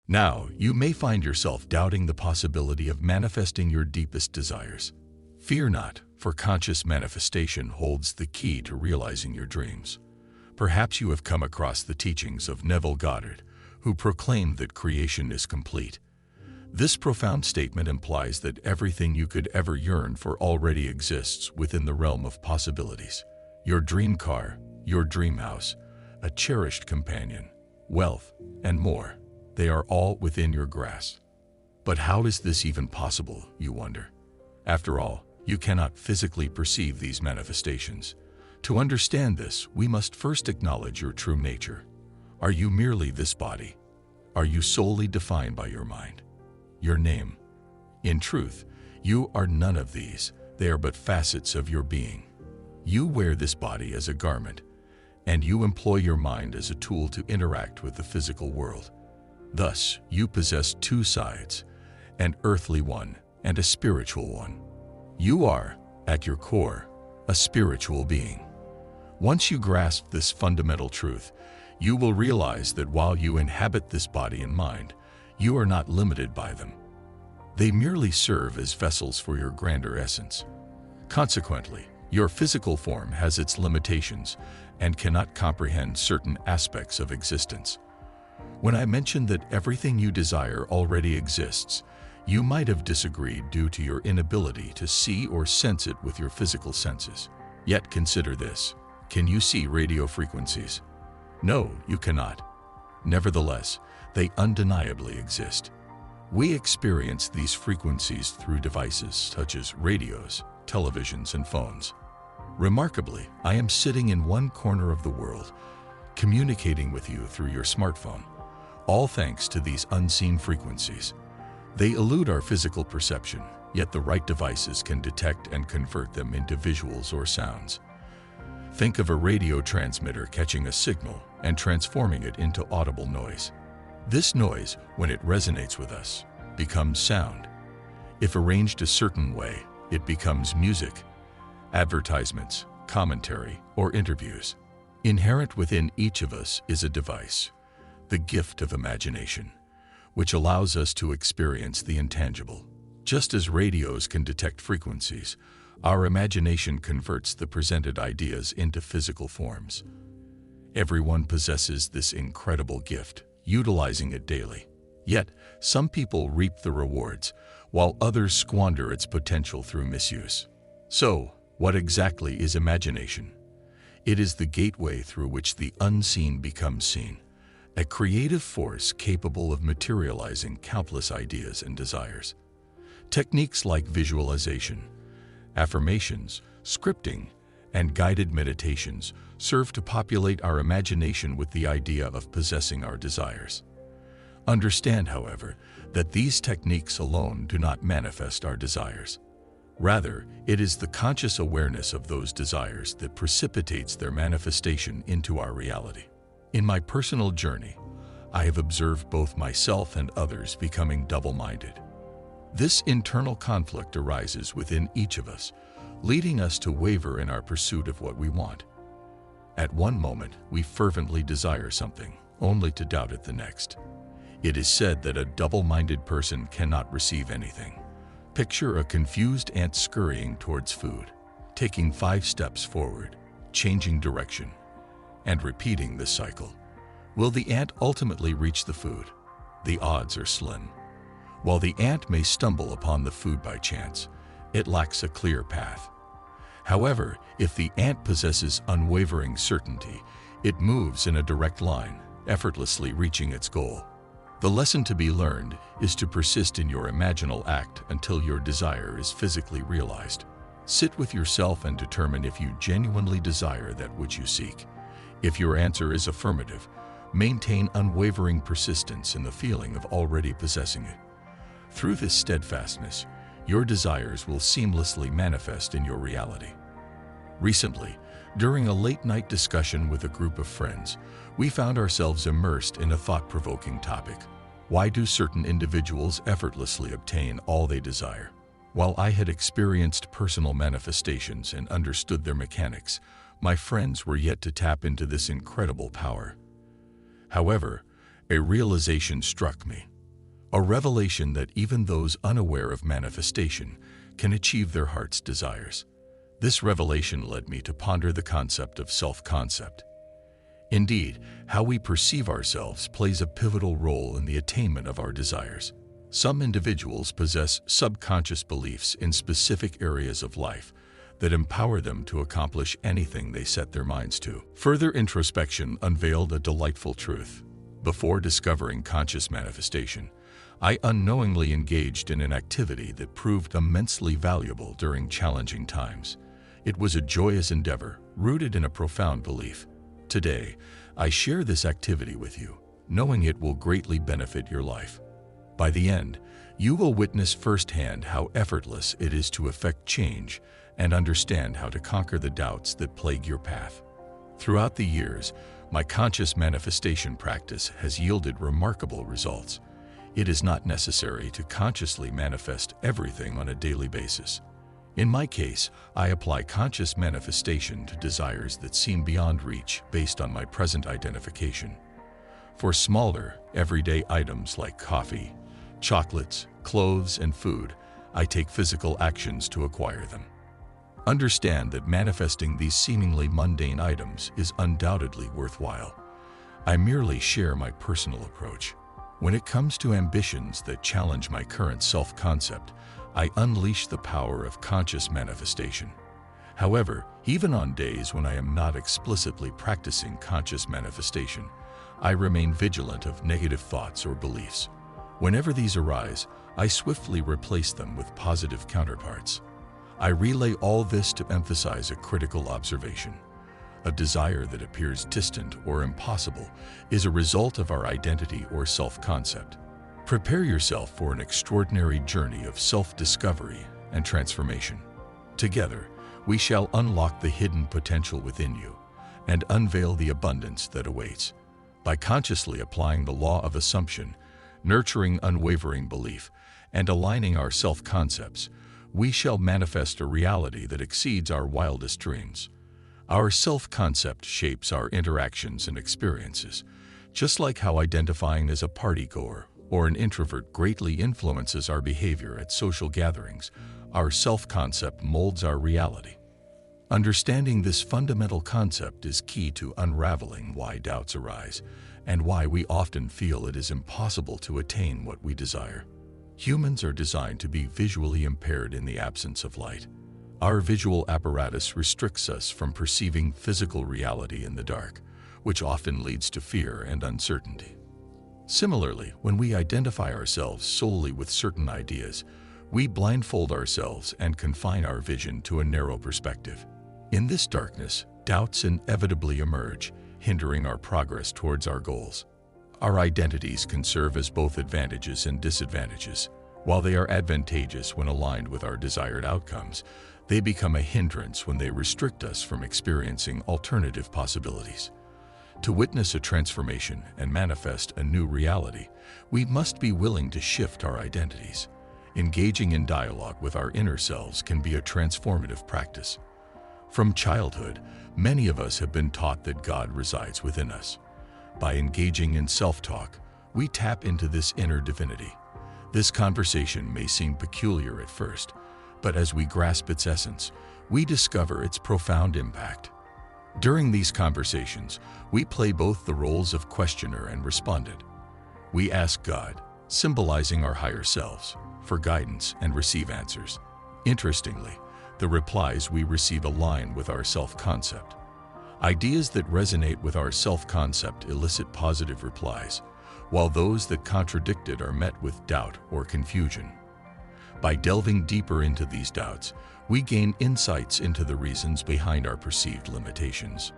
Now, you may find yourself doubting the possibility of manifesting your deepest desires. Fear not, for conscious manifestation holds the key to realizing your dreams. Perhaps you have come across the teachings of Neville Goddard, who proclaimed that creation is complete. This profound statement implies that everything you could ever yearn for already exists within the realm of possibilities. Your dream car, your dream house, a cherished companion, wealth, and more. They are all within your grasp. But how is this even possible, you wonder? After all, you cannot physically perceive these manifestations. To understand this, we must first acknowledge your true nature. Are you merely this body? Are you solely defined by your mind? Your name? In truth, you are none of these. They are but facets of your being. You wear this body as a garment, and you employ your mind as a tool to interact with the physical world. Thus, you possess two sides, an earthly one and a spiritual one. You are, at your core, a spiritual being. Once you grasp this fundamental truth, you will realize that while you inhabit this body and mind, you are not limited by them. They merely serve as vessels for your grander essence. Consequently, your physical form has its limitations and cannot comprehend certain aspects of existence. When I mentioned that everything you desire already exists, you might have disagreed due to your inability to see or sense it with your physical senses. Yet consider this. Can you see radio frequencies? No, you cannot. Nevertheless, they undeniably exist. We experience these frequencies through devices such as radios, televisions, and phones. Remarkably, I am sitting in one corner of the world, communicating with you through your smartphone, all thanks to these unseen frequencies. They elude our physical perception, yet the right devices can detect and convert them into visuals or sounds. Think of a radio transmitter catching a signal and transforming it into audible noise. This noise, when it resonates with us, becomes sound. If arranged a certain way, it becomes music, advertisements, commentary, or interviews. Inherent within each of us is a device, the gift of imagination, which allows us to experience the intangible. Just as radios can detect frequencies, our imagination converts the presented ideas into physical forms. Everyone possesses this incredible gift, utilizing it daily. Yet, some people reap the rewards, while others squander its potential through misuse. So, what exactly is imagination? It is the gateway through which the unseen becomes seen, a creative force capable of materializing countless ideas and desires. Techniques like visualization, affirmations, scripting, and guided meditations serve to populate our imagination with the idea of possessing our desires. Understand, however, that these techniques alone do not manifest our desires. Rather, it is the conscious awareness of those desires that precipitates their manifestation into our reality. In my personal journey, I have observed both myself and others becoming double-minded. This internal conflict arises within each of us, leading us to waver in our pursuit of what we want. At one moment, we fervently desire something, only to doubt it the next. It is said that a double-minded person cannot receive anything. Picture a confused ant scurrying towards food, taking 5 steps forward, changing direction, and repeating this cycle. Will the ant ultimately reach the food? The odds are slim. While the ant may stumble upon the food by chance, it lacks a clear path. However, if the ant possesses unwavering certainty, it moves in a direct line, effortlessly reaching its goal. The lesson to be learned is to persist in your imaginal act until your desire is physically realized. Sit with yourself and determine if you genuinely desire that which you seek. If your answer is affirmative, maintain unwavering persistence in the feeling of already possessing it. Through this steadfastness, your desires will seamlessly manifest in your reality. Recently, during a late-night discussion with a group of friends, we found ourselves immersed in a thought-provoking topic. Why do certain individuals effortlessly obtain all they desire? While I had experienced personal manifestations and understood their mechanics, my friends were yet to tap into this incredible power. However, a realization struck me. A revelation that even those unaware of manifestation can achieve their heart's desires. This revelation led me to ponder the concept of self-concept. Indeed, how we perceive ourselves plays a pivotal role in the attainment of our desires. Some individuals possess subconscious beliefs in specific areas of life that empower them to accomplish anything they set their minds to. Further introspection unveiled a delightful truth. Before discovering conscious manifestation, I unknowingly engaged in an activity that proved immensely valuable during challenging times. It was a joyous endeavor, rooted in a profound belief. Today, I share this activity with you, knowing it will greatly benefit your life. By the end, you will witness firsthand how effortless it is to effect change and understand how to conquer the doubts that plague your path. Throughout the years, my conscious manifestation practice has yielded remarkable results. It is not necessary to consciously manifest everything on a daily basis. In my case, I apply conscious manifestation to desires that seem beyond reach based on my present identification. For smaller, everyday items like coffee, chocolates, clothes, and food, I take physical actions to acquire them. Understand that manifesting these seemingly mundane items is undoubtedly worthwhile. I merely share my personal approach. When it comes to ambitions that challenge my current self-concept, I unleash the power of conscious manifestation. However, even on days when I am not explicitly practicing conscious manifestation, I remain vigilant of negative thoughts or beliefs. Whenever these arise, I swiftly replace them with positive counterparts. I relay all this to emphasize a critical observation. A desire that appears distant or impossible is a result of our identity or self-concept. Prepare yourself for an extraordinary journey of self-discovery and transformation. Together, we shall unlock the hidden potential within you and unveil the abundance that awaits. By consciously applying the law of assumption, nurturing unwavering belief, and aligning our self-concepts, we shall manifest a reality that exceeds our wildest dreams. Our self-concept shapes our interactions and experiences, just like how identifying as a partygoer or an introvert greatly influences our behavior at social gatherings. Our self-concept molds our reality. Understanding this fundamental concept is key to unraveling why doubts arise and why we often feel it is impossible to attain what we desire. Humans are designed to be visually impaired in the absence of light. Our visual apparatus restricts us from perceiving physical reality in the dark, which often leads to fear and uncertainty. Similarly, when we identify ourselves solely with certain ideas, we blindfold ourselves and confine our vision to a narrow perspective. In this darkness, doubts inevitably emerge, hindering our progress towards our goals. Our identities can serve as both advantages and disadvantages. While they are advantageous when aligned with our desired outcomes, they become a hindrance when they restrict us from experiencing alternative possibilities. To witness a transformation and manifest a new reality, we must be willing to shift our identities. Engaging in dialogue with our inner selves can be a transformative practice. From childhood, many of us have been taught that God resides within us. By engaging in self-talk, we tap into this inner divinity. This conversation may seem peculiar at first, but as we grasp its essence, we discover its profound impact. During these conversations, we play both the roles of questioner and respondent. We ask God, symbolizing our higher selves, for guidance and receive answers. Interestingly, the replies we receive align with our self-concept. Ideas that resonate with our self-concept elicit positive replies, while those that contradict it are met with doubt or confusion. By delving deeper into these doubts, we gain insights into the reasons behind our perceived limitations.